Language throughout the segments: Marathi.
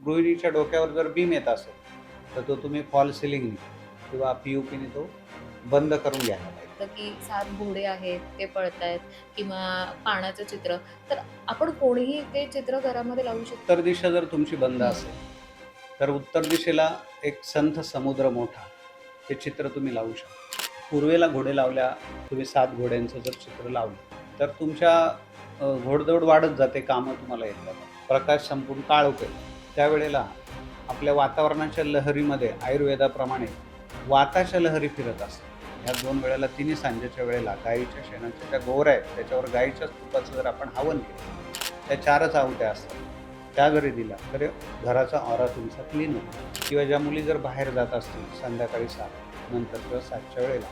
गृहिणीच्या डोक्यावर जर बीम येत असेल, तर तो तुम्ही फॉल सिलिंगने किंवा पी-ओ-पीने तो बंद करून घ्यायला पाहिजे. तर की 7 घोडे आहेत, ते पळतायत किंवा पाण्याचं चित्र. तर आपण कोणीही ते चित्र घरामध्ये लावू शकतो. उत्तर दिशा जर तुमची बंद हं. असेल, तर उत्तर दिशेला एक संथ समुद्र मोठा, ते चित्र तुम्ही लावू शकता. पूर्वेला घोडे लावल्या, तुम्ही 7 घोड्यांचं जर चित्र लावलं, तर तुमच्या घोडदौड वाढत जाते, कामं तुम्हाला येत जातात. प्रकाश संपून काळोख येतो. त्यावेळेला आपल्या वातावरणाच्या लहरीमध्ये आयुर्वेदाप्रमाणे वाताच्या लहरी फिरत असतात. ह्या 2 वेळेला तिन्ही सांजेच्या वेळेला गायीच्या शेणाच्या ज्या गोवऱ्या आहेत, त्याच्यावर गायीच्याच तुपाचं जर आपण हवन केलं, त्या 4च आहुत्या असतात. त्या जरी दिल्या, तर घराचा ऑरा तुमचा क्लीन होतो. किंवा ज्या मुली जर बाहेर जात असतील संध्याकाळी 7 नंतर किंवा 7च्या वेळेला,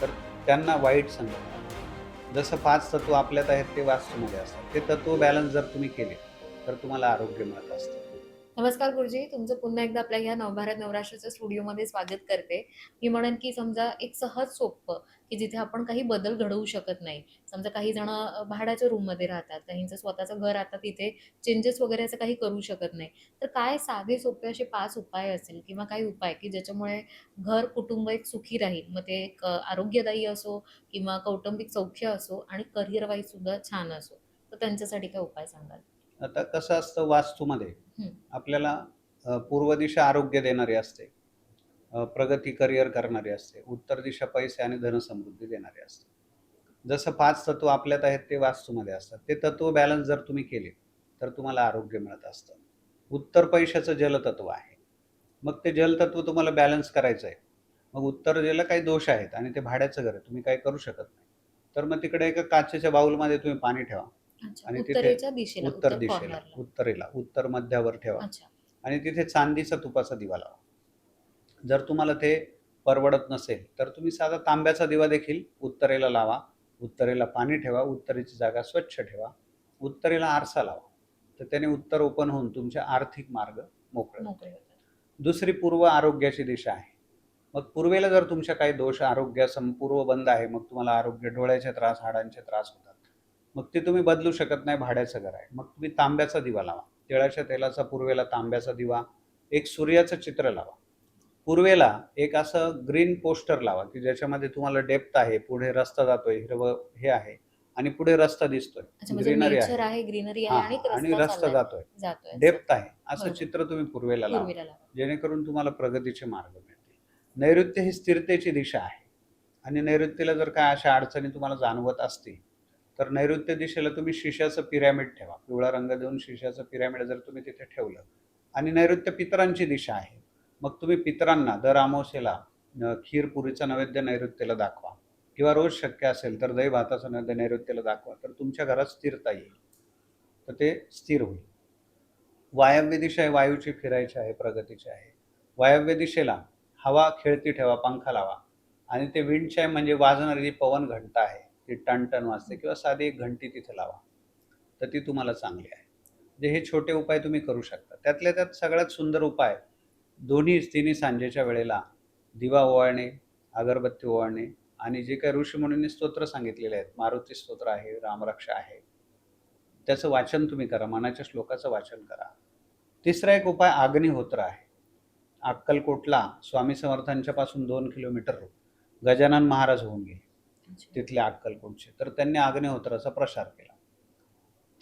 तर त्यांना वाईट संगत नाही. जसं 5 तत्व आपल्यात आहेत ते वास्तूमध्ये असतात. ते तत्व बॅलन्स जर तुम्ही केले, तर तुम्हाला आरोग्य मिळत असतं. नमस्कार गुरुजी. तुमचं पुन्हा एकदा आपल्या ह्या नवभारत नवराष्ट्राच्या स्टुडिओमध्ये स्वागत करते. मी म्हणेन की समजा एक सहज सोप्पं, की जिथे आपण काही बदल घडवू शकत नाही. समजा काही जण भाड्याच्या रूममध्ये राहतात, काहींचं स्वतःचं घर आता तिथे चेंजेस वगैरे असं काही करू शकत नाही. तर काय साधे सोपे असे 5 उपाय असेल किंवा काही उपाय की ज्याच्यामुळे घर, कुटुंब एक सुखी राहील. मग ते एक आरोग्यदायी असो किंवा कौटुंबिक सौख्य असो आणि करिअर वाईज सुद्धा छान असो. तर त्यांच्यासाठी काय उपाय सांगाल? आता कसं असतं वास्तूमध्ये हं. आपल्याला पूर्व दिशा आरोग्य देणारी असते. प्रगती करिअर करणारी असते. उत्तर दिशा पैसे आणि धनसमृद्धी देणारी असते. जसं 5 तत्व आपल्यात आहेत ते वास्तूमध्ये असतात. ते तत्व बॅलन्स जर तुम्ही केले, तर तुम्हाला आरोग्य मिळत असतं. उत्तर पैशाचं जलतत्व आहे. मग ते जलतत्व तुम्हाला बॅलन्स करायचं आहे. मग उत्तर दिशेला काही दोष आहेत आणि ते भाड्याचं घर आहे. तुम्ही काही करू शकत नाही. तर मग तिकडे एका काचेच्या बाउलमध्ये तुम्ही पाणी ठेवा अच्छा. आणि तिथे उत्तरेच्या दिशेला, उत्तर उत्तर दिशेला, कॉर्नरला. उत्तरेला, उत्तर मध्यावर ठेवा अच्छा. आणि तिथे चांदीचा तुपाचा दिवा लावा. जर तुम्हाला ते परवडत नसेल, तर तुम्ही साधा तांब्याचा दिवा देखील उत्तरेला लावा. उत्तरेला पाणी ठेवा. उत्तरेची जागा स्वच्छ ठेवा. उत्तरेला आरसा लावा. तर त्याने उत्तर ओपन होऊन तुमचे आर्थिक मार्ग मोकळे होतील. मोकळे होतात. दुसरी पूर्व आरोग्याची दिशा आहे. मग पूर्वेला जर तुमच्या काही दोष आरोग्य पूर्व बंद आहे, मग तुम्हाला आरोग्य डोळ्याचे त्रास, हाडांचे त्रास होतात. मग ते तुम्ही बदलू शकत नाही, भाड्याचं घर आहे. मग तुम्ही तांब्याचा दिवा लावा. तिळाच्या तेलाचा पूर्वेला तांब्याचा दिवा, एक सूर्याचं चित्र लावा. पूर्वेला एक असं ग्रीन पोस्टर लावा, की ज्याच्यामध्ये तुम्हाला डेप्थ आहे, पुढे रस्ता जातोय, हिरवं हे आहे आणि पुढे रस्ता दिसतोय, अच्छा, म्हणजे ग्रीनरी आहे. नेचर आहे, ग्रीनरी आहे हां, आणि हां. एक आणि रस्ता रस्ता चाललाय, जातोय, जातोय असं. डेप्थ आहे. असं बरोबर. चित्र तुम्ही पूर्वेला लावा. पूर्वेला लावा. जेणेकरून तुम्हाला प्रगतीचे मार्ग मिळतील. नैऋत्य ही स्थिरतेची दिशा आहे आणि नैऋत्येला जर काय अशा अडचणी तुम्हाला जाणवत असतील, तर नैऋत्य दिशेला तुम्ही शिशाचं पिरॅमिड ठेवा. पिवळा रंग देऊन शिशाचं पिरॅमिड जर तुम्ही तिथे ठेवलं आणि नैऋत्य पितरांची दिशा आहे. मग तुम्ही पितरांना दर अमावास्येला खीर पुरीचा नैवेद्य नैऋत्येला दाखवा किंवा रोज शक्य असेल तर दही भाताचा नैवेद्य नैऋत्येला दाखवा. तर तुमच्या घरात स्थिरता येईल. तर ते स्थिर होईल. वायव्य दिशा आहे, वायूची फिरायची आहे, प्रगतीची आहे. वायव्य दिशेला हवा खेळती ठेवा, पंखा लावा आणि ते विंड चाइम म्हणजे वाजणारी जी पवन घंटा आहे, ती टन-टन वाजते किंवा साधी एक घंटी तिथे लावा. तर ती तुम्हाला चांगली आहे. म्हणजे हे छोटे उपाय तुम्ही करू शकता. त्यातल्या त्यात सगळ्यात सुंदर उपाय तिन्ही सांजेच्या वेळेला दिवा ओवाळणे, अगरबत्ती ओवाळणे आणि जे काही ऋषीमुनींनी स्तोत्र सांगितलेले आहेत, मारुती स्तोत्र आहे, रामरक्षा आहे, त्याचं वाचन तुम्ही करा. मनाच्या श्लोकाचं वाचन करा. तिसरा एक उपाय अग्निहोत्र आहे. अक्कलकोटला स्वामी समर्थांच्या पासून 2 किलोमीटर गजानन महाराज होऊन गेले. अच्छा. तिथले अक्कलकोटचे. तर त्यांनी अग्निहोत्राचा प्रसार केला.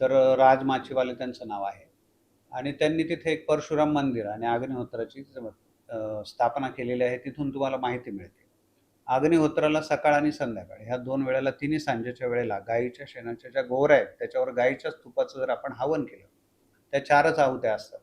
तर राजमाचीवाले त्यांचं नाव आहे. आणि त्यांनी तिथे एक परशुराम मंदिर आणि अग्निहोत्राची स्थापना केलेली आहे. तिथून तुम्हाला माहिती मिळते. अग्निहोत्राला सकाळ आणि संध्याकाळ ह्या 2 वेळेला तिन्ही सांजेच्या वेळेला गायीच्या शेणाच्या ज्या गोवऱ्या आहेत, त्याच्यावर गायीच्याच तुपाचं जर आपण हवन केलं, त्या 4च आहुत्या असतात.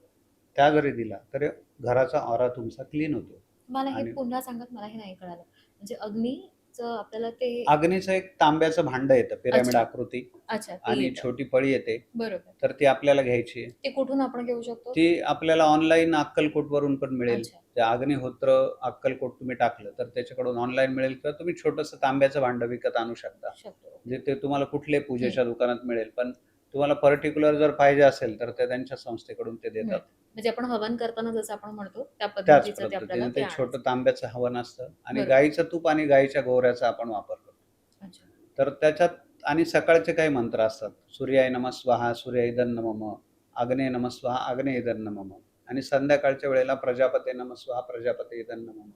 त्या जरी दिल्या, तर घराचा ऑरा तुमचा क्लीन होतो. मला हे आणि पुन्हा सांगत, मला हे नाही कळालं. म्हणजे अग्नीचं आपल्याला ते अग्नीचं एक तांब्याचं भांडं येतं, पिरॅमिड अच्छा, आकृती अच्छा ते आणि येतं. छोटी पळी येते. बरोबर. तर ती आपल्याला घ्यायची आहे. ते कुठून आपण घेऊ शकतो? ती आपल्याला ऑनलाईन अक्कलकोटवरून पण मिळेल. अच्छा. ते अग्निहोत्र अक्कलकोट तुम्ही टाकलं, तर त्याच्याकडून ऑनलाईन मिळेल किंवा तुम्ही छोटंसं तांब्याचं भांडं विकत आणू शकता. शकतो. ओके. म्हणजे ते तुम्हाला कुठल्याही हं. पूजेच्या दुकानात मिळेल. पण तुम्हाला पर्टिक्युलर जर पाहिजे असेल, तर ते त्यांच्या संस्थेकडून ते देतात. मिळतं. म्हणजे आपण हवन करताना जसं आपण म्हणतो त्या त्याच पद्धतीचं ते आपल्याला पद्धतीने ते ते छोटं आणायचं. तांब्याचं हवन असतं आणि बरोबर. गाईचं तूप आणि गाईच्या गोवऱ्याचा आपण वापर करतो. अच्छा. तर त्याच्यात आणि सकाळचे काही मंत्र असतात. सूर्याय नमः स्वाहा, सूर्याय नमः, आग्नेय नमः स्वाहा, आग्नेय नमः. आणि संध्याकाळच्या वेळेला प्रजापते नमः स्वाहा प्रजापते इदं नमः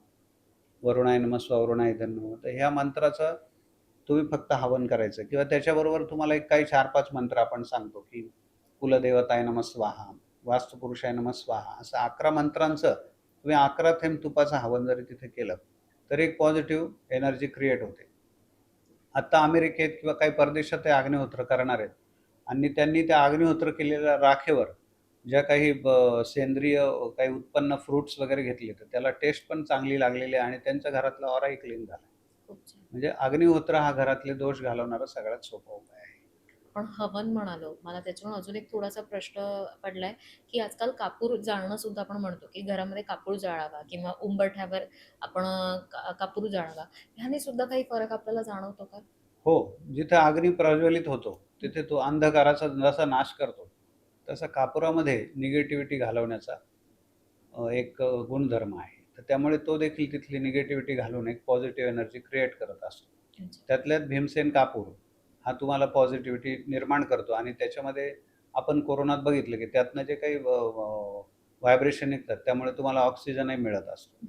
वरुणाय नमः स्वाहा वरुणाय इदं नमः. तर ह्या मंत्राचं तुम्ही फक्त हवन करायचं किंवा त्याच्याबरोबर तुम्हाला एक काही 4-5 मंत्र आपण सांगतो की कुलदेवताय नमः स्वाहा, वास्तुपुरुषाय नमः स्वाहा, असं 11 मंत्रांचं तुम्ही 11 थेंब तुपाचं हवन जरी तिथे केलं तर एक पॉझिटिव्ह एनर्जी क्रिएट होते. आता अमेरिकेत किंवा काही परदेशात ते अग्निहोत्र करणार आहेत आणि त्यांनी त्या अग्निहोत्र केलेल्या राखेवर ज्या काही सेंद्रिय काही उत्पन्न फ्रुट्स वगैरे घेतले तर त्याला टेस्ट पण चांगली लागलेली आहे आणि त्यांच्या घरातला ऑराही क्लीन झाला. खूप छान. म्हणजे अग्निहोत्र हा घरातले दोष घालवणारा सगळ्यात सोपा उपाय आहे. आपण हवन म्हणालो, मला त्याच्यावरून अजून एक थोडासा प्रश्न पडलाय, की आजकाल कापूर जाळणं सुद्धा आपण म्हणतो, की घरामध्ये कापूर जाळावा किंवा उंबरठ्यावर आपण कापूर जाळावा. ह्याने सुद्धा काही फरक आपल्याला जाणवतो का? हो, जिथे अग्नी प्रज्वलित होतो तिथे तो अंधकाराचा जसा नाश करतो तसा कापुरामध्ये निगेटिव्हिटी घालवण्याचा एक गुणधर्म आहे. तर त्यामुळे तो देखील तिथली निगेटिव्हिटी घालवून एक पॉझिटिव्ह एनर्जी क्रिएट करत असतो. अच्छा. त्यातल्यात भीमसेन कापूर हा तुम्हाला पॉझिटिव्हिटी निर्माण करतो आणि त्याच्यामध्ये आपण कोरोनात बघितलं की त्यातनं जे काही व्हायब्रेशन निघतात त्यामुळे तुम्हाला ऑक्सिजनही मिळत असतो.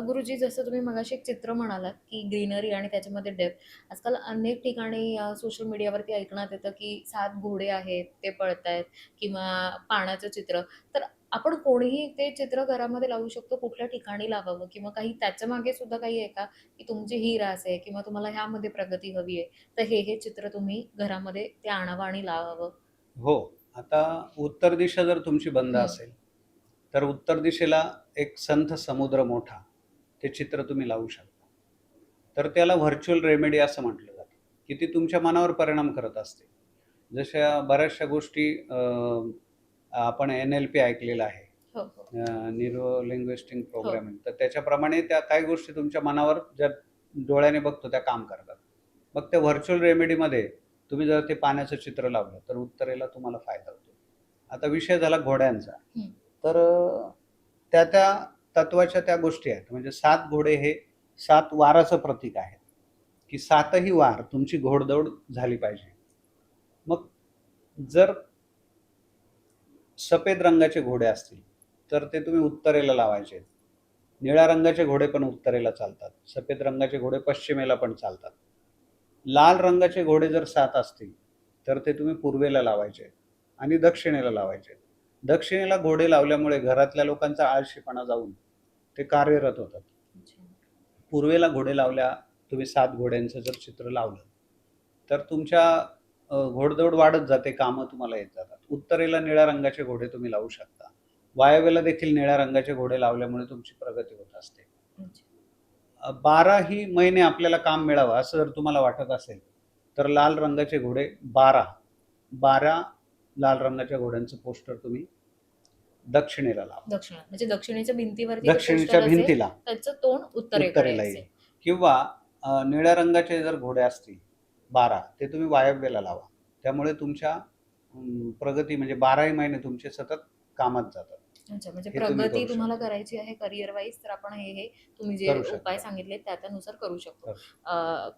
गुरुजी जसं तुम्ही मगाशी एक चित्र म्हणालात, की ग्रीनरी आणि त्याच्यामध्ये डेप्थ. आजकाल अनेक ठिकाणी सोशल मीडियावरती ऐकण्यात येतं, की 7 घोडे आहेत, ते पळतायत किंवा पाण्याचं चित्र. तर आपण कोणीही ते चित्र घरामध्ये लावू शकतो, कुठल्या ठिकाणी लावावं किंवा काही त्याच्यामागे सुद्धा काही आहे का, की तुमची ही रास आहे किंवा तुम्हाला ह्यामध्ये प्रगती हवी आहे, तर हे चित्र तुम्ही घरामध्ये ते आणावं आणि लावावं? हो, आता उत्तर दिशा जर तुमची बंद हं. असेल तर उत्तर दिशेला एक संथ समुद्र मोठा ते चित्र तुम्ही लावू शकता. तर त्याला व्हर्च्युअल रेमेडी असं म्हटलं जातं, की ती तुमच्या मनावर परिणाम करत असते. जशा बऱ्याचशा गोष्टी आपण NLP ऐकलेलं आहे. हो, हो. न्यूरो लिंग्विस्टिक हो. प्रोग्रामिंग. तर त्याच्याप्रमाणे त्या काही गोष्टी तुमच्या मनावर ज्या डोळ्याने बघतो त्या काम करतात. मग त्या व्हर्च्युअल रेमेडीमध्ये तुम्ही जर ते पाण्याचं चित्र लावलं तर उत्तरेला तुम्हाला फायदा होतो. आता विषय झाला घोड्यांचा. हं. तर त्या तत्वाच्या त्या गोष्टी आहेत. म्हणजे 7 घोडे हे 7 वाराचं प्रतीक आहे, की 7ही वार तुमची घोडदौड झाली पाहिजे. मग जर सफेद रंगाचे घोडे असतील तर ते तुम्ही उत्तरेला लावायचे. निळ्या रंगाचे घोडे पण उत्तरेला चालतात. सफेद रंगाचे घोडे पश्चिमेला पण चालतात. लाल रंगाचे घोडे जर 7 असतील तर ते तुम्ही पूर्वेला लावायचे आणि दक्षिणेला लावायचे. दक्षिणेला घोडे लावल्यामुळे घरातल्या लोकांचा आळशीपणा जाऊन ते कार्यरत होतात. अच्छा. पूर्वेला घोडे लावल्या तुम्ही 7 घोड्यांचं जर चित्र लावलं तर तुमच्या घोडदौड वाढत जाते, कामं तुम्हाला येत जातात. उत्तरेला निळ्या रंगाचे घोडे तुम्ही लावू शकता. वायव्येला देखील निळ्या रंगाचे घोडे लावल्यामुळे तुमची प्रगती होत असते. अच्छा. 12ही महिने आपल्याला काम मिळावं असं जर तुम्हाला वाटत असेल तर लाल रंगाचे घोडे 12 लाल रंगाच्या घोड्यांचं पोस्टर तुम्ही दक्षिणेला लावा. दक्षिण म्हणजे दक्षिणेच्या भिंतीवरती ते दक्षिणेच्या पोस्टर असेल, भिंतीला त्याचं तोंड उत्तरेकडे उत्तरेला येईल. असेल. किंवा निळ्या रंगाचे जर घोडे असतील 12 ते तुम्ही वायव्येला लावा. त्यामुळे तुमच्या प्रगती म्हणजे 12ही महिने तुमचे सतत कामात जातात. अच्छा, म्हणजे हे तुम्ही प्रगती करू तुम्हाला शकता. करायची आहे करिअर वाईज, तर आपण हे तुम्ही जे करू उपाय शकता. सांगितले त्यानुसार करू शकतो. करू.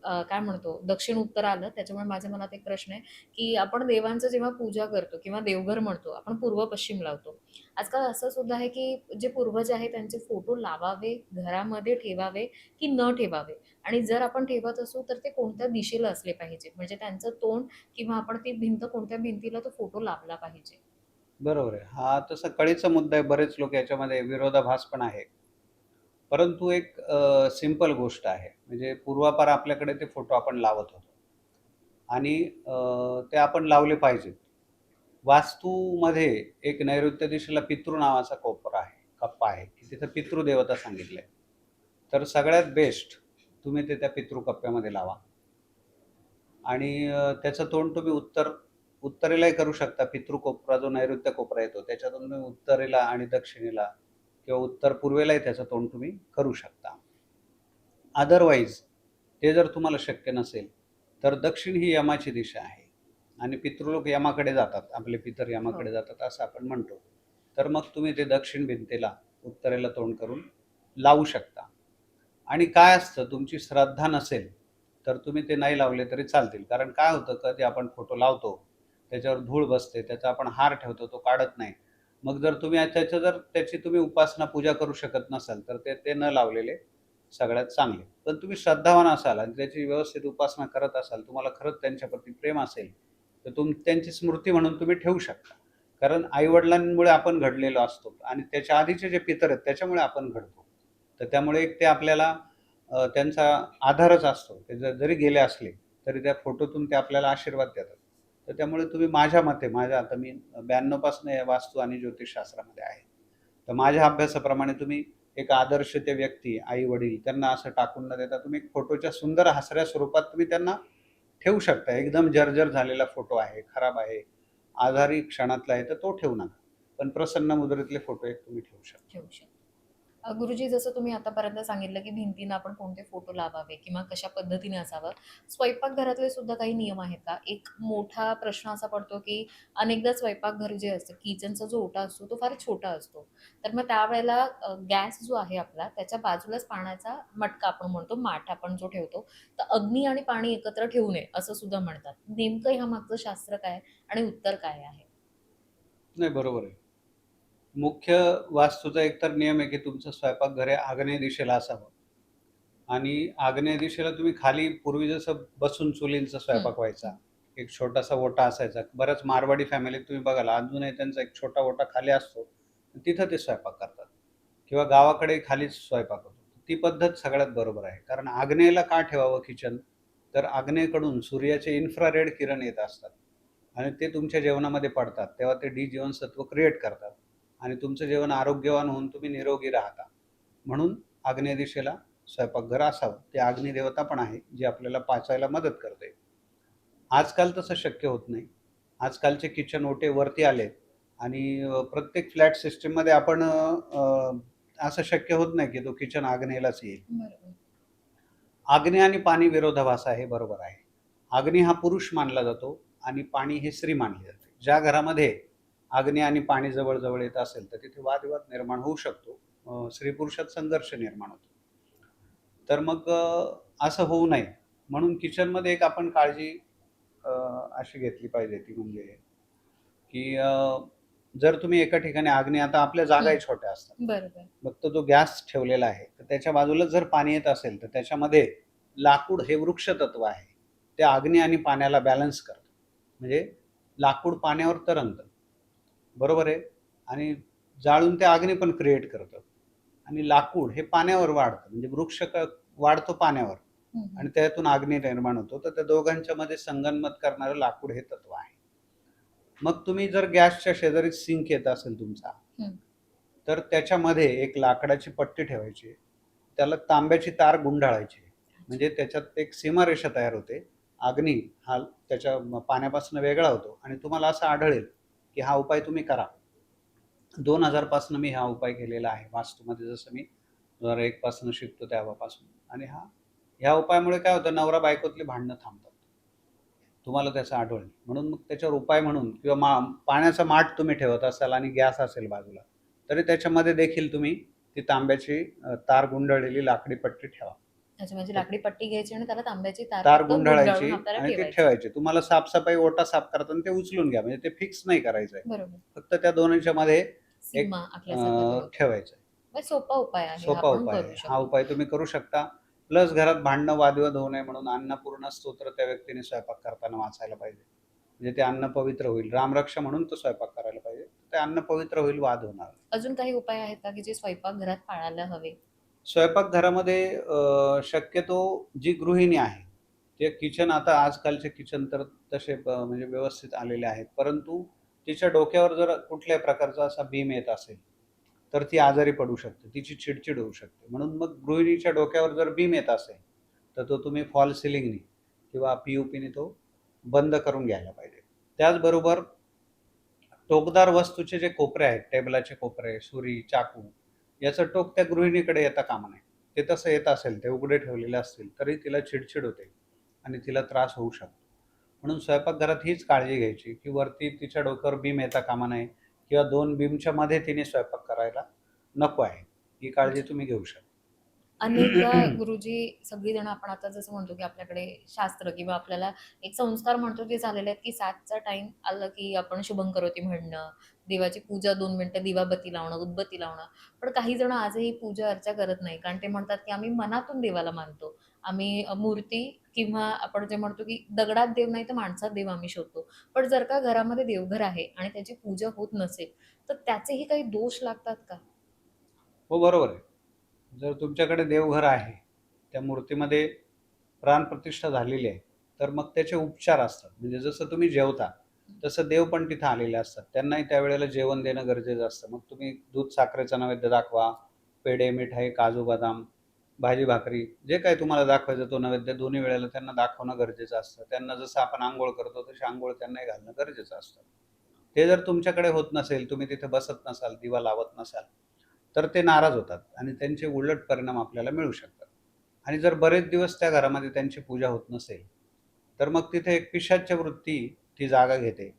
अ, काय म्हणतो दक्षिण उत्तर आलं, त्याच्यामुळे माझ्या मनात एक प्रश्न आहे, की आपण देवांचं जेव्हा पूजा करतो किंवा देवघर म्हणतो, आपण पूर्व पश्चिम लावतो. आजकाल असं सुद्धा आहे, की जे पूर्वज आहेत त्यांचे फोटो लावावे, घरामध्ये ठेवावे की न ठेवावे? आणि जर आपण ठेवत असू तर ते कोणत्या दिशेला असले पाहिजे? म्हणजे त्यांचं तोंड किंवा आपण ती भिंत कोणत्या भिंतीला तो फोटो लावला पाहिजे? बरोबर आहे. हा तसा कळीचा मुद्दा आहे. बरेच लोक याच्यामध्ये विरोधाभास पण आहे. परंतु एक सिंपल गोष्ट आहे. म्हणजे पूर्वापार आपल्याकडे ते फोटो आपण लावत होतो आणि ते आपण लावले पाहिजेत. वास्तूमध्ये एक नैऋत्य दिशेला पितृ नावाचा कोपरा आहे, कप्पा आहे, की तिथं पितृदेवता सांगितलंय. तर सगळ्यात बेस्ट तुम्ही ते त्या पितृ कप्प्यामध्ये लावा आणि त्याचं तोंड तुम्ही उत्तरेलाही करू शकता. पितृ कोपरा जो नैऋत्य कोपरा येतो त्याच्यातून तुम्ही उत्तरेला आणि दक्षिणेला किंवा उत्तर पूर्वेलाही त्याचं तोंड तुम्ही करू शकता. अदरवाईज ते जर तुम्हाला शक्य नसेल तर दक्षिण ही यमाची दिशा आहे आणि पितृलोक यमाकडे जातात, आपले पितर यमाकडे हो. जातात असं आपण म्हणतो. तर मग तुम्ही ते दक्षिण भिंतीला उत्तरेला तोंड करून लावू शकता. आणि काय असतं, तुमची श्रद्धा नसेल तर तुम्ही ते नाही लावले तरी चालतील. कारण काय होतं, कधी आपण फोटो लावतो त्याच्यावर धूळ बसते, त्याचा आपण हार ठेवतो तो काढत नाही मग जर तुम्ही त्याची तुम्ही उपासना पूजा करू शकत नसाल, तर ते ते न लावलेले सगळ्यात चांगले. पण तुम्ही श्रद्धावान असाल आणि त्याची व्यवस्थित उपासना करत असाल, तुम्हाला खरंच त्यांच्याप्रती प्रेम असेल, तर त्यांची स्मृती म्हणून तुम्ही ठेवू शकता. कारण आई-वडिलांमुळे आपण घडलेलो असतो आणि त्याच्या आधीचे जे पितर आहेत त्याच्यामुळे आपण घडतो. तर त्यामुळे एक ते आपल्याला त्यांचा आधारच असतो. ते जरी गेले असले, तरी त्या फोटोतून ते आपल्याला आशीर्वाद देतात. तर त्यामुळे तुम्ही माझ्या मते आता मी 92 पासून या वास्तू आणि ज्योतिषशास्त्रामध्ये आहे. तर माझ्या अभ्यासाप्रमाणे तुम्ही एक आदर्श ते व्यक्ती, आई-वडील त्यांना असं टाकून न देता तुम्ही फोटोच्या सुंदर हसऱ्या स्वरूपात तुम्ही त्यांना ठेवू शकता. एकदम जर्जर झालेला फोटो आहे, खराब आहे, आजारी क्षणातला आहे, तर तो ठेवू नका. पण प्रसन्न मुद्रेतले फोटो एक तुम्ही ठेवू शकता. ठेवू शकतो. गुरुजी जसं तुम्ही आतापर्यंत सांगितलं, की भिंतींना आपण कोणते फोटो लावावे किंवा कशा पद्धतीने असावं. स्वयंपाकघरातले सुद्धा काही नियम आहेत का? एक मोठा प्रश्न असा पडतो, की अनेकदा स्वयंपाकघर जे असतं, किचनचा जो ओटा असतो, तो फार छोटा असतो. तर मग त्यावेळेला गॅस जो आहे आपला, त्याच्या बाजूलाच पाण्याचा मटका आपण म्हणतो, माठ आपण जो ठेवतो, तर अग्नी आणि पाणी एकत्र ठेवू नये, असं सुद्धा म्हणतात. नेमकं ह्यामागचं शास्त्र काय आणि उत्तर काय आहे? नाही, बरोबर आहे. मुख्य वास्तूचा एकतर नियम आहे, की तुमचं स्वयंपाकघर हे आग्नेय दिशेला असावं आणि आग्नेय दिशेला तुम्ही खाली पूर्वी जसं बसून चुलींचा हं, स्वयंपाक व्हायचा. हं. एक छोटासा ओटा असायचा. बऱ्याच मारवाडी फॅमिलीत तुम्ही बघाल अजूनही त्यांचा एक छोटा ओटा खाली असतो. तिथं ते स्वयंपाक करतात किंवा गावाकडे खालीच स्वयंपाक होतो. ती पद्धत सगळ्यात बरोबर आहे. कारण आग्नेयला का ठेवावं किचन? तर आग्नेयकडून सूर्याचे इन्फ्रारेड किरण येत असतात आणि ते तुमच्या जेवणामध्ये पडतात. तेव्हा ते डी जीवनसत्व क्रिएट करतात आणि तुमचं जेवण आरोग्यवान होऊन तुम्ही निरोगी राहता. म्हणून आग्नेय दिशेला स्वयंपाकघर असावं. ती अग्निदेवता पण आहे, जी आपल्याला पाचायला मदत करते. आजकाल तसं शक्य होत नाही. आजकालचे किचन ओटे वरती आलेत आणि प्रत्येक फ्लॅट सिस्टममध्ये आपण असं शक्य होत नाही, की तो किचन आग्नेयलाच येईल. बरोबर. अग्नी आणि पाणी विरोधाभास आहे, बरोबर आहे. अग्नी हा पुरुष मानला जातो आणि पाणी हे स्त्री मानली जाते. ज्या घरामध्ये अग्नी आणि पाणी जवळ-जवळ येत असेल, तर तिथे वादविवाद निर्माण होऊ शकतो. स्त्री-पुरुषात संघर्ष निर्माण होतो. तर मग असं होऊ नये म्हणून किचनमध्ये एक आपण काळजी अ, अशी घेतली पाहिजे ती म्हणजे, की जर तुम्ही एका ठिकाणी आता आपल्या जागाही हं. छोट्या असतात. बरोबर. फक्त जो गॅस ठेवलेला आहे, तर त्याच्या बाजूला जर पाणी येत असेल, तर त्याच्यामध्ये लाकूड हे वृक्ष तत्व आहे. ते अग्नी आणि पाण्याला बॅलन्स करतं. म्हणजे लाकूड पाण्यावर तरंगतं. बरोबर आहे? आणि जाळून ते अग्नी पण क्रिएट करतं. आणि लाकूड हे पाण्यावर वाढतं. म्हणजे वृक्ष वाढतो पाण्यावर हं, हं. आणि त्यातून अग्नी निर्माण होतो. तर त्या दोघांच्यामध्ये संगनमत करणारं लाकूड हे तत्व आहे. मग तुम्ही जर गॅसच्या शेजारी सिंक येत असेल तुमचा, हं. तर त्याच्यामध्ये एक लाकडाची पट्टी ठेवायची. त्याला तांब्याची तार गुंडाळायची. म्हणजे त्याच्यात एक सीमारेषा तयार होते. अग्नी हा त्याच्या पाण्यापासून वेगळा होतो आणि तुम्हाला असं आढळेल, की हा उपाय तुम्ही करा. 2000 पासून मी हा उपाय केलेला आहे. वास्तूमध्ये जसं मी 2001 पासून शिकतो तेव्हापासून आणि ह्या उपायामुळे काय होतं नवरा-बायकोतली भांडणं थांबतात. तुम्हाला त्याचं आढळेल. म्हणून मग त्याच्यावर उपाय म्हणून किंवा पाण्याचा माठ तुम्ही ठेवत असाल आणि गॅस असेल बाजूला, तरी त्याच्यामध्ये देखील तुम्ही ती तांब्याची तार गुंडाळलेली लाकडी पट्टी ठेवा. अच्छा, म्हणजे तर लाकडी पट्टी घ्यायची आणि त्याला तांब्याची तार तार फक्त गुंडाळायची गुंडाळून आपल्याला आणि ती ठेवायची. ठेवायची. तुम्हाला ओटा साफ करताना ते उचलून घ्या. म्हणजे ते फिक्स नाही करायचंय. बरोबर. फक्त त्या दोन्हीच्या मध्ये एक सीमा आखल्यासारखं ते होतं. ठेवायचंय. म्हणजे सोपा उपाय आहे, हा सोपा आपण उपाय करू आहे. हा शकतो. उपाय तुम्ही करू शकता. प्लस घरात भांडणं, वादविवाद होऊ नये म्हणून अन्नपूर्णा स्तोत्र त्या व्यक्तीने स्वयंपाक करताना वाचायला पाहिजे. म्हणजे ते अन्न पवित्र होईल. रामरक्षा म्हणून तो स्वयंपाक करायला पाहिजे. ते अन्न पवित्र होईल, वाद होणार नाही. अजून काही उपाय आहेत का, की जे स्वयंपाकघरात पाळायला हवे? स्वयंपाकघरामध्ये शक्यतो जी गृहिणी आहे, ते किचन आता आजकालचे किचन तर तसे म्हणजे व्यवस्थित आलेले आहेत. परंतु तिच्या डोक्यावर जर कुठल्याही प्रकारचा असा बीम येत असेल, तर ती आजारी पडू शकते. तिची चिड होऊ शकते. म्हणून मग गृहिणीच्या डोक्यावर जर बीम येत असेल, तर तो तुम्ही फॉल सिलिंगनी किंवा पी-ओ-पीने तो बंद करून घ्यायला पाहिजे. त्याचबरोबर टोकदार वस्तूचे जे कोपरे आहेत, टेबलाचे कोपरे, सुरी, चाकू याचं टोक त्या गृहिणीकडे येता कामा नये. ते तसं येत असेल, ते उघडे ठेवलेले असतील, तरी तिला चिड होते आणि तिला त्रास होऊ शकतो. म्हणून स्वयंपाकघरात हीच काळजी घ्यायची, की वरती तिच्या डोक्यावर बीम येता कामा नये किंवा 2 बीमच्या मध्ये तिने स्वयंपाक करायला नको आहे. ही काळजी अच्छा. तुम्ही घेऊ शकता. अनेकदा गुरुजी सगळीजण आपण आता जसं म्हणतो की आपल्याकडे शास्त्र किंवा आपल्याला एक संस्कार म्हणतो जे झालेले आहेत की 7चा टाइम आला की आपण शुभंकरोती म्हणणं, देवाची पूजा 2 मिनिटं दिवाबत्ती लावणं, उदबत्ती लावणं. पण काही जण आजही पूजा अर्चा करत नाही कारण ते म्हणतात की आम्ही मनातून देवाला मानतो. आम्ही मूर्ती किंवा आपण जे म्हणतो की दगडात देव नाही तर माणसात देव आम्ही शोधतो. पण जर का घरामध्ये देवघर आहे आणि त्याची पूजा होत नसेल तर त्याचेही काही दोष लागतात का? हो, बरोबर आहे. जर तुमच्याकडे देवघर आहे, त्या मूर्तीमध्ये प्राणप्रतिष्ठा झालेली आहे, तर मग त्याचे उपचार असतात. म्हणजे जसं तुम्ही जेवता, तसं देव पण तिथं आलेले असतात. त्यांनाही त्यावेळेला जेवण देणं गरजेचं असतं. मग तुम्ही दूध साखरेचा नैवेद्य दाखवा, पेढे, मिठाई, काजू, बदाम, भाजी-भाकरी जे काही तुम्हाला दाखवायचं तो नैवेद्य दोन्ही वेळेला त्यांना दाखवणं गरजेचं असतं. त्यांना जसं आपण अंघोळ करतो तशी अंघोळ त्यांनाही घालणं गरजेचं असतं. ते जर तुमच्याकडे होत नसेल, तुम्ही तिथे बसत नसाल, दिवा लावत नसाल, तर ते नाराज होतात आणि त्यांचे उलट परिणाम आपल्याला मिळू शकतात. आणि जर बरेच दिवस त्या घरामध्ये त्यांची पूजा होत नसेल, तर मग तिथे एक पिशाच्य वृत्ती ती जागा घेते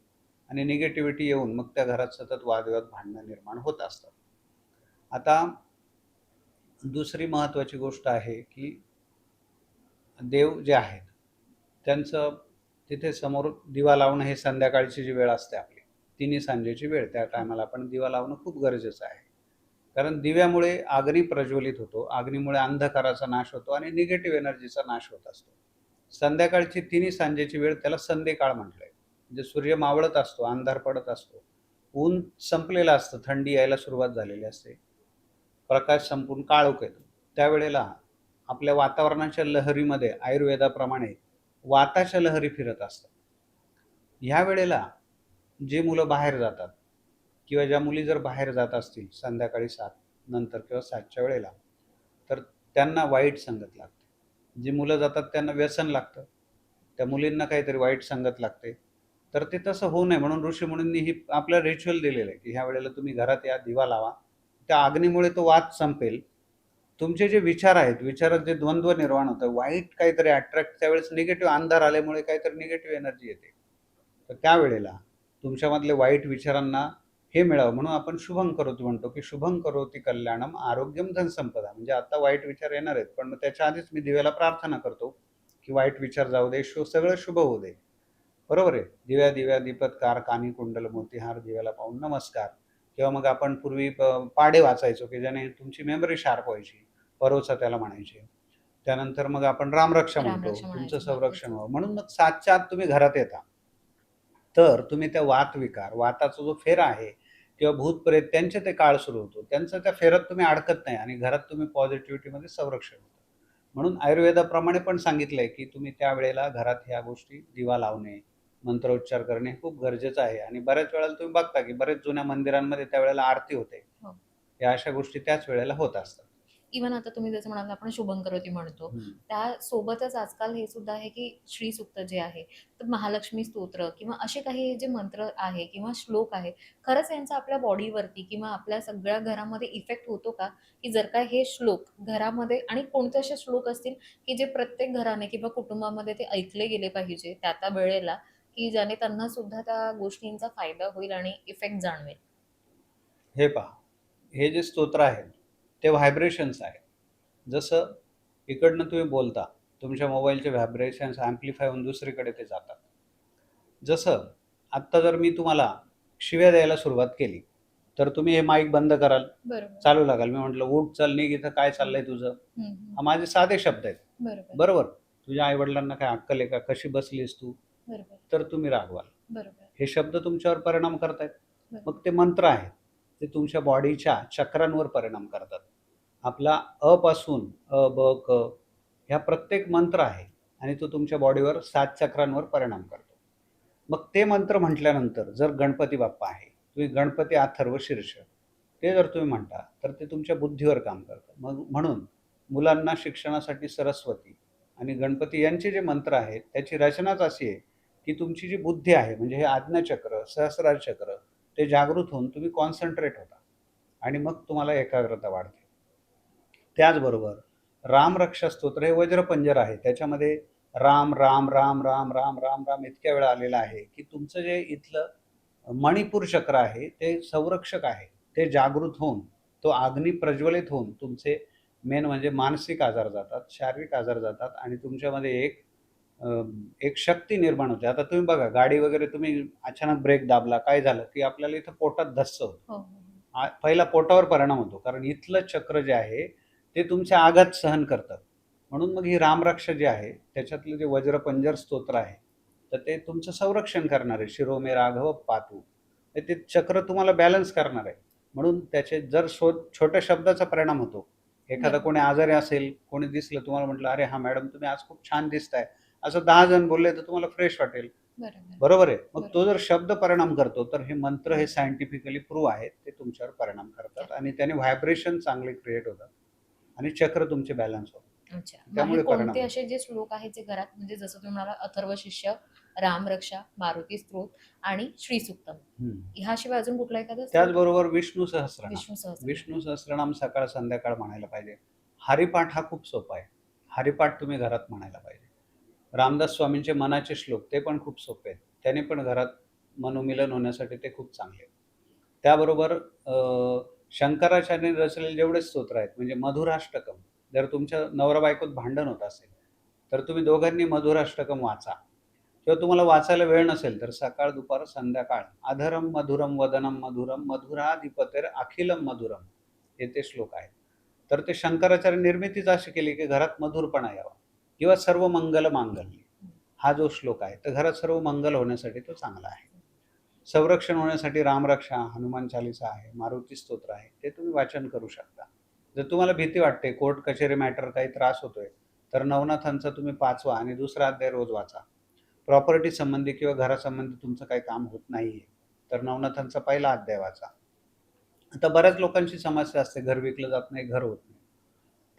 आणि निगेटिव्हिटी येऊन मग त्या घरात सतत वादविवाद, भांडणं निर्माण होत असतात. आता दुसरी महत्त्वाची गोष्ट आहे, की देव जे आहेत, त्यांचं तिथे समोर दिवा लावणं हे संध्याकाळची जी वेळ असते आपली, तिन्ही सांजेची वेळ, त्या टायमाला आपण दिवा लावणं खूप गरजेचं आहे. कारण दिव्यामुळे अग्नी प्रज्वलित होतो. अग्नीमुळे अंधकाराचा नाश होतो आणि निगेटिव्ह एनर्जीचा नाश होत असतो. संध्याकाळची तिन्ही सांजेची वेळ त्याला संध्यकाळ म्हटलंय. म्हणजे सूर्य मावळत असतो, अंधार पडत असतो. ऊन संपलेलं असतं, थंडी यायला सुरुवात झालेली असते. प्रकाश संपून काळोख येतो. त्यावेळेला आपल्या वातावरणाच्या लहरीमध्ये आयुर्वेदाप्रमाणे वाताच्या लहरी फिरत असतात. ह्या वेळेला जी मुलं बाहेर जातात किंवा ज्या मुली जर बाहेर जात असतील संध्याकाळी 7 नंतर किंवा 7च्या वेळेला, तर त्यांना वाईट संगत लागते. जी मुलं जातात त्यांना व्यसन लागतं. त्या मुलींना काहीतरी वाईट संगत लागते. तर ते तसं होऊ नये म्हणून ऋषीमुनींनी ही आपलं रिच्युअल दिलेलं आहे, की ह्या वेळेला तुम्ही घरात या, दिवा लावा. त्या अग्नीमुळे तो वाद संपेल. तुमचे जे विचार आहेत, विचारात जे द्वंद्व निर्माण होतं, वाईट काहीतरी अट्रॅक्ट त्यावेळेस निगेटिव्ह अंधार आल्यामुळे काहीतरी निगेटिव्ह एनर्जी येते. तर त्यावेळेला तुमच्यामधले वाईट विचारांना हे मिळावं म्हणून आपण शुभं करोती म्हणतो, की शुभं करोती कल्याणम आरोग्यम धनसंपदा. म्हणजे आता वाईट विचार येणार आहेत, पण मग त्याच्या आधीच मी दिव्याला प्रार्थना करतो, की वाईट विचार जाऊ दे, सगळं शुभ होऊ दे. बरोबर आहे. दिव्या दिव्या दीपत्कार कानी कुंडल मोतीहार दिव्याला पाहून नमस्कार. किंवा मग आपण पूर्वी पाढे वाचायचो, की ज्याने तुमची मेमरी शार्प व्हायची. परोसा त्याला म्हणायचे. त्यानंतर मग आपण रामरक्षा म्हणतो, रामरक्षा तुमचं म्हणायचं. हां, तेच. संरक्षण व्हावं. म्हणून मग 7च्या आत तुम्ही घरात येता. तर तुम्ही त्या वातविकार, वाताचा जो फेरा आहे किंवा भूत-प्रेत त्यांचे ते काळ सुरू होतो. त्यांचं त्या फेऱ्यात तुम्ही अडकत नाही आणि घरात तुम्ही पॉझिटिव्हिटीमध्ये संरक्षण होतं. म्हणून आयुर्वेदाप्रमाणे पण सांगितलंय, की तुम्ही त्यावेळेला घरात ह्या गोष्टी दिवा लावणे, मंत्रोच्चार करणे खूप गरजेचं आहे आणि बऱ्याच वेळेला तुम्ही बघता, की बरेच जुन्या मंदिरांमध्ये त्यावेळेला आरती होते. हो. या अशा गोष्टी त्याच वेळेला होत असतात. इव्हन आता तुम्ही जसं म्हणालात आपण शुभंकरोती म्हणतो. हं. त्यासोबतच आजकाल हे सुद्धा आहे, की श्रीसूक्त जे आहे, तर महालक्ष्मी स्तोत्र किंवा असे काही जे मंत्र आहे किंवा श्लोक आहे, खरंच यांचा आपल्या बॉडीवरती किंवा आपल्या सगळ्या घरामध्ये इफेक्ट होतो का? की जर का हे श्लोक घरामध्ये आणि कोणते असे श्लोक असतील, की जे प्रत्येक घराने किंवा कुटुंबामध्ये ते ऐकले गेले पाहिजे त्या वेळेला, की ज्याने त्यांना सुद्धा त्या गोष्टींचा फायदा होईल आणि इफेक्ट जाणवेल? हे पहा, हे जे स्तोत्र आहेत, ते व्हायब्रेशन्स आहेत. जसं इकडनं तुम्ही बोलता, तुमच्या मोबाईलचे व्हायब्रेशन्स ॲम्प्लिफाय होऊन दुसरीकडे ते जातात. जसं आत्ता जर मी तुम्हाला शिव्या द्यायला सुरुवात केली, तर तुम्ही हे माईक बंद कराल, बरोबर. चालू लागाल. मी म्हटलं, "उठ, चल, निघ, इथं काय चाललंय तुझं?" हं, हं. हा माझे साधे शब्द आहेत. बरोबर, बरोबर. तुझ्या आई-वडिलांना काय अक्कल आहे का? कशी बसलीस तू? बरोबर, तर तुम्ही रागवाल. बरोबर, हे शब्द तुमच्यावर परिणाम करतायत. बरोबर. मग ते मंत्र आहेत. ते तुमच्या बॉडीच्या चक्रांवर परिणाम करतात. आपला अ पासून अ, ब, क ह्या प्रत्येक मंत्र आहे आणि तो तुमच्या बॉडीवर 7 चक्रांवर परिणाम करतो. मग ते मंत्र म्हटल्यानंतर जर गणपती बाप्पा आहे, तुम्ही गणपती अथर्व शीर्ष ते जर तुम्ही म्हणता, तर ते तुमच्या बुद्धीवर काम करतं. मग म्हणून मुलांना शिक्षणासाठी सरस्वती आणि गणपती यांचे जे मंत्र आहेत, त्याची रचनाच अशी आहे, की तुमची जी बुद्धी आहे, म्हणजे हे आज्ञाचक्र, सहस्रार चक्र, ते जागृत होऊन तुम्ही कॉन्सन्ट्रेट होता आणि मग तुम्हाला एकाग्रता वाढते. त्याचबरोबर रामरक्षा स्तोत्र हे वज्रपंजर आहे. त्याच्यामध्ये राम, राम, राम, राम, राम, राम, राम इतक्या वेळा आलेलं आहे, की तुमचं जे इथलं मणिपूर चक्र आहे, ते संरक्षक आहे. ते जागृत होऊन, तो अग्नी प्रज्वलित होऊन तुमचे मेन म्हणजे मानसिक आजार जातात, शारीरिक आजार जातात आणि तुमच्यामध्ये एक शक्ती निर्माण होते. आता तुम्ही बघा गाडी वगैरे तुम्ही अचानक ब्रेक दाबला, काय झालं, की आपल्याला इथं पोटात धस्स होतं. हो, हो, हो. पहिला पोटावर परिणाम होतो. कारण इथलं चक्र जे आहे, ते तुमचे आघात सहन करतं. म्हणून मग ही रामरक्षा जी आहे, त्याच्यातलं जे वज्रपंजर स्तोत्र आहे, तर ते तुमचं संरक्षण करणार आहे. शिरो मे राघव पातु. तर ते चक्र तुम्हाला बॅलन्स करणार आहे. म्हणून त्याचे जर छोट्या शब्दाचा परिणाम होतो. एखादा बरोबर. कोणी आजारी असेल, कोणी दिसलं तुम्हाला म्हटलं, "अरे हां मॅडम तुम्ही आज खूप छान दिसताय." असं 10 जण बोलले तर तुम्हाला फ्रेश वाटेल. बरोबर. बरोबर आहे. मग तो बरोबर. जर शब्द परिणाम करतो, तर हे मंत्र हे सायंटिफिकली प्रूव्ह आहेत. ते तुमच्यावर परिणाम करतात आणि त्याने व्हायब्रेशन चांगले क्रिएट होतात आणि चक्र तुमचे बॅलन्स होतात. अच्छा. मग हे त्यामुळे परिणाम कोणते होतो. असे जे श्लोक आहेत जे घरात म्हणजे जसं तुम्ही म्हणाला अथर्व शिष्य, रामरक्षा, मारुती स्तोत्र आणि श्री सूक्तम. हं. ह्याशिवाय अजून कुठला एखादा स्तोत्र? त्याचबरोबर विष्णू सहस्त्रनाम. विष्णू सहस्त्रनाम. विष्णू सहस्त्रनाम सकाळ संध्याकाळ म्हणायला पाहिजे. हरिपाठ हा खूप सोपा आहे. हरिपाठ तुम्ही घरात म्हणायला पाहिजे. रामदास स्वामींचे मनाचे श्लोक ते पण खूप सोपे आहेत. त्याने पण घरात मनोमिलन होण्यासाठी ते खूप चांगले आहेत. त्याबरोबर शंकराचार्यांनी रचलेले जेवढे स्तोत्र आहेत म्हणजे मधुराष्टकम. जर तुमच्या नवरा-बायकोत भांडण होत असेल, तर तुम्ही दोघांनी मधुराष्टकम वाचा किंवा तुम्हाला वाचायला वेळ नसेल, तर सकाळ, दुपार, संध्याकाळ अधरम मधुरम वदनम मधुरम मधुराधिपतेर अखिलम मधुरम हे ते श्लोक आहेत. तर ते शंकराचार्य निर्मितीच अशी केली की घरात मधुरपणा यावा किंवा सर्व मंगल मांगल्ये हा जो श्लोक आहे, तर घरात सर्व मंगल होण्यासाठी तो चांगला आहे. संरक्षण होण्यासाठी रामरक्षा, हनुमान चालीसा आहे, मारुती स्तोत्र आहे, ते तुम्ही वाचन करू शकता. जर तुम्हाला भीती वाटते, कोर्ट कचेरी मॅटर काही त्रास होतोय, तर नवनाथांचा तुम्ही 5वा आणि 2रा अध्याय रोज वाचा. प्रॉपर्टी संबंधी किंवा घरासंबंधी तुमचं काही काम होत नाहीये, तर नवनाथांचा पहिला अध्याय वाचा. आता बऱ्याच लोकांची समस्या असते, घर विकलं जात नाही, घर होत नाही.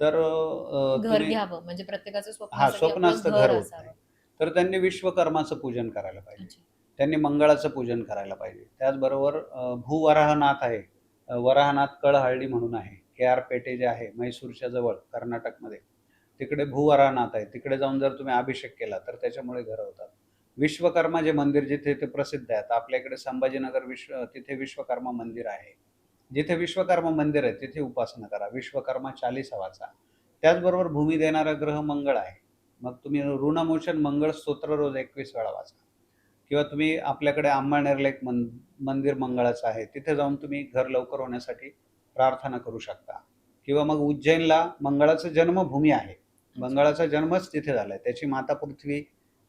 तर घर तुम्ही घ्यावं म्हणजे प्रत्येकाचं स्वप्न हां, असतं की स्वप्न आपलं असतं घर घर होत नाही. असावं. तर त्यांनी विश्वकर्माचं पूजन करायला पाहिजे. अच्छा. त्यांनी मंगळाचं पूजन करायला पाहिजे. त्याचबरोबर भूवराहनाथ आहे. वराहनाथ कळहळ्ळी म्हणून आहे. के.आर. पेठे जे आहे म्हैसूरच्या जवळ कर्नाटकमध्ये. तिकडे भूवराहनाथ आहे. तिकडे जाऊन जर तुम्ही अभिषेक केला तर त्याच्यामुळे घरं होतात. विश्वकर्मा जे मंदिर जिथे ते प्रसिद्ध आहे. आता आपल्या इकडे संभाजीनगर तिथे विश्वकर्मा मंदिर आहे. जिथे विश्वकर्मा मंदिर आहे तिथे उपासना करा. विश्वकर्मा चालीसा वाचा. त्याचबरोबर भूमी देणारा ग्रह मंगळ आहे. मग तुम्ही ऋणमोचन मंगळ स्तोत्र रोज 21 वेळा वाचा किंवा तुम्ही आपल्याकडे अंमळनेरला एक मंदिर मंगळाचं आहे. तिथे जाऊन तुम्ही घर लवकर होण्यासाठी प्रार्थना करू शकता किंवा मग उज्जैनला मंगळाचं जन्मभूमी आहे. मंगळाचा जन्मच तिथे झालाय. त्याची माता पृथ्वी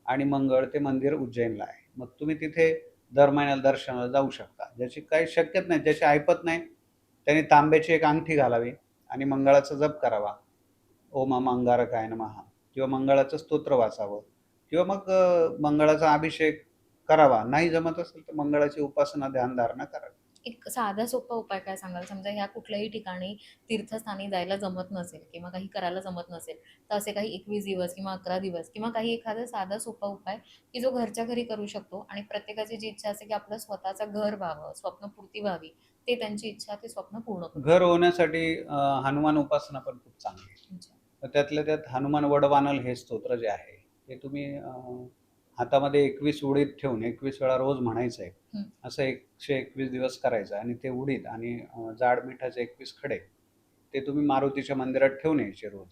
आणि मंगळ ते मंदिर उज्जैनला आहे. मग तुम्ही तिथे दर महिन्याला दर्शनाला जाऊ शकता. ज्याची काही शक्यत नाही, ज्याची ऐपत नाही, त्याने तांब्याची एक अंगठी घालावी आणि मंगळाचा जप करावा. ओम अंगारकाय नमः किंवा मंगळाचं स्तोत्र वाचावं किंवा मग मंगळाचा अभिषेक करावा. नाही जमत असेल तर मंगळाची उपासना, ध्यानधारणा करावी. एक साधा सोपा उपाय काय सांगाल? समजा ह्या कुठल्याही ठिकाणी तीर्थस्थानी जायला जमत नसेल किंवा काही करायला जमत नसेल, तर असे काही 21 दिवस किंवा 11 दिवस किंवा काही एखादा साधा सोपा उपाय की जो घरच्या घरी करू शकतो आणि प्रत्येकाची जी इच्छा असते की आपलं स्वतःचं घर व्हावं, स्वप्नपूर्ती व्हावी, ते त्यांची इच्छा ते स्वप्न पूर्ण करू घर शकतात. होण्यासाठी हनुमान उपासना पण खूप चांगली आहे. अच्छा. तर त्यातल्या त्यात हनुमान वडवानल हे स्तोत्र जे आहे, ते तुम्ही हातामध्ये 21 उडीद ठेवून 21 वेळा रोज म्हणायचं आहे. हं. असं 121 दिवस करायचं आणि ते उडीद आणि जाड मिठाचे 21 खडे, ते तुम्ही मारुतीच्या मंदिरात ठेवून यायचे रोज.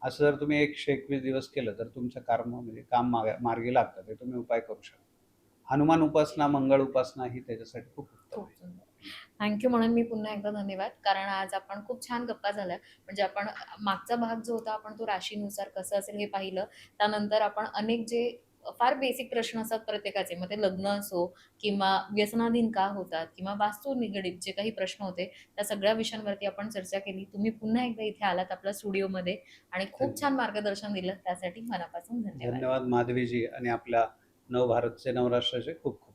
असं जर तुम्ही 121 दिवस केलं, तर तुमचं म्हणजे काम मार्गी लागतं. ते तुम्ही उपाय करू शकता. हनुमान उपासना, मंगळ उपासना ही त्याच्यासाठी खूप उत्तम खूप आहे. सुंदर. थँक म्हणून मी पुन्हा एकदा धन्यवाद. कारण आज आपण खूप छान गप्पा झाल्या. म्हणजे आपण मागचा भाग जो होता आपण तो राशीनुसार कसं असेल हे पाहिलं. त्यानंतर आपण अनेक जे फार बेसिक प्रश्न असतात प्रत्येकाचे, मग ते लग्न असो किंवा व्यसनाधीन का होतात किंवा वास्तू निगडीत जे काही प्रश्न होते, त्या सगळ्या विषयांवरती आपण चर्चा केली. तुम्ही पुन्हा एकदा इथे आलात आपल्या स्टुडिओमध्ये आणि खूप छान मार्गदर्शन दिलं. त्यासाठी मनापासून धन्यवाद. धन्यवाद माधवीजी आणि आपल्या नवभारतचे नवराष्ट्राचे खूप खूप